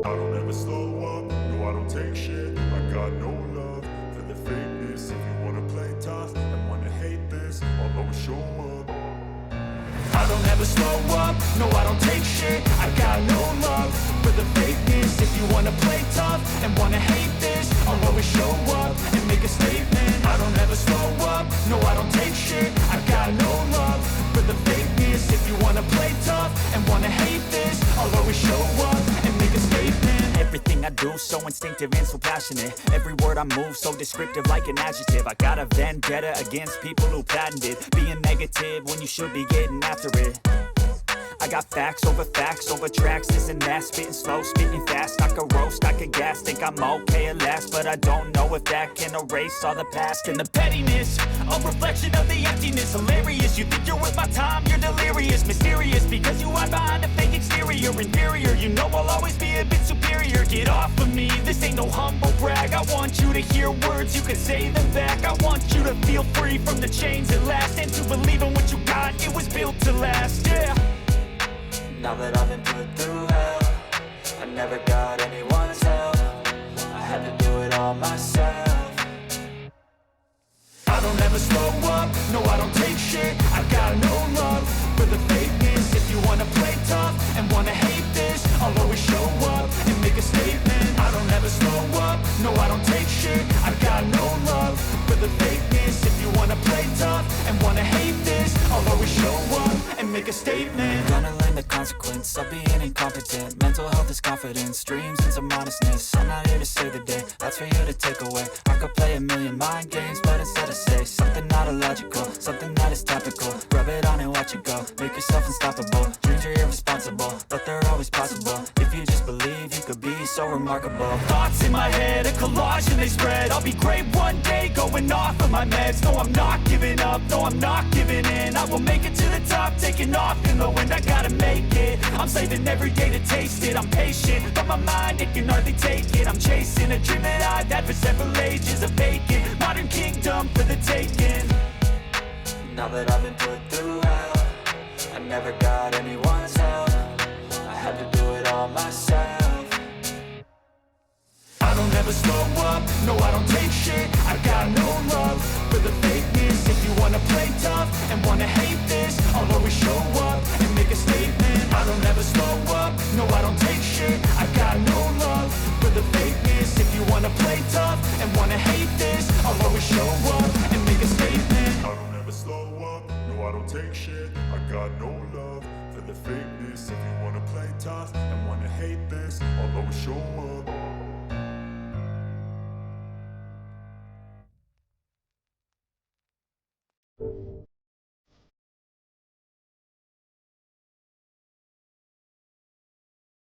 I don't ever slow up, no I don't take shit. I got no love for the fakeness. If you wanna play tough and wanna hate this, I'll always show up. I don't ever slow up, no I don't take shit. I got no love for the fakeness. If you wanna play tough and wanna hate this, I'll always show up and make a statement. I don't ever slow up, no I don't take shit. I got no love for the fakeness. If you wanna play tough and wanna hate this, I'll always show up and make a statement. Everything I do so instinctive and so passionate. Every word I move so descriptive like an adjective. I got a vendetta against people who patented being negative when you should be getting after it. I got facts over tracks, this and that. Spitting slow, spitting fast. I could roast, I could gas. Think I'm okay at last, but I don't know if that can erase all the past. And the pettiness, a reflection of the emptiness. Hilarious, you think you're worth my time, you're delirious. Mysterious, because you hide behind a fake exterior. Inferior, you know I'll always be a bit superior. Get off of me, this ain't no humble brag. I want you to hear words, you can say them back. I want you to feel free from the chains at last, and to believe in what you got, it was built to last, yeah. Now that I've been put through hell, I never got anyone's help. I had to do it all myself. I don't ever slow up, no I don't take shit. I got no love for the fakeness. If you wanna play tough and wanna hate this, I'll always show up and make a statement. I don't ever slow up, no I don't take shit. I got no love for the fakeness. If you wanna play tough and wanna hate this, I'll always show up and make a statement. Gonna learn the consequence of being incompetent. Mental health is confidence, dreams and some modestness. I'm not here to save the day, that's for you to take away. I could play a million mind games, but instead I say something not illogical, something that is topical. Rub it on and watch it go, make yourself unstoppable. Dreams are irresponsible, but they're always possible. If you just believe, you could be so remarkable. Thoughts in my head, a collage and they spread. I'll be great one day, going off of my meds. No, I'm not giving up, no, I'm not giving in. I will make it to the top, taking off in the wind. I gotta make it, I'm saving every day to taste it. I'm patient, but my mind, it can hardly take it. I'm chasing a dream that I've had for several ages. A vacant, modern kingdom for the taking. Now that I've been put through hell, I never got anyone's help. I had to do it all myself. I don't ever slow up, no I don't take shit. I got no love for the fakeness. If you wanna play tough and wanna hate this, I'll always show up and make a statement. I don't ever slow up, no I don't take shit. I got no love for the fakeness. If you wanna play tough and wanna hate this, I'll always show up and make a statement. I don't ever slow up, no I don't take shit. I got no love for the fakeness. If you wanna play tough and wanna hate this, I'll always show up.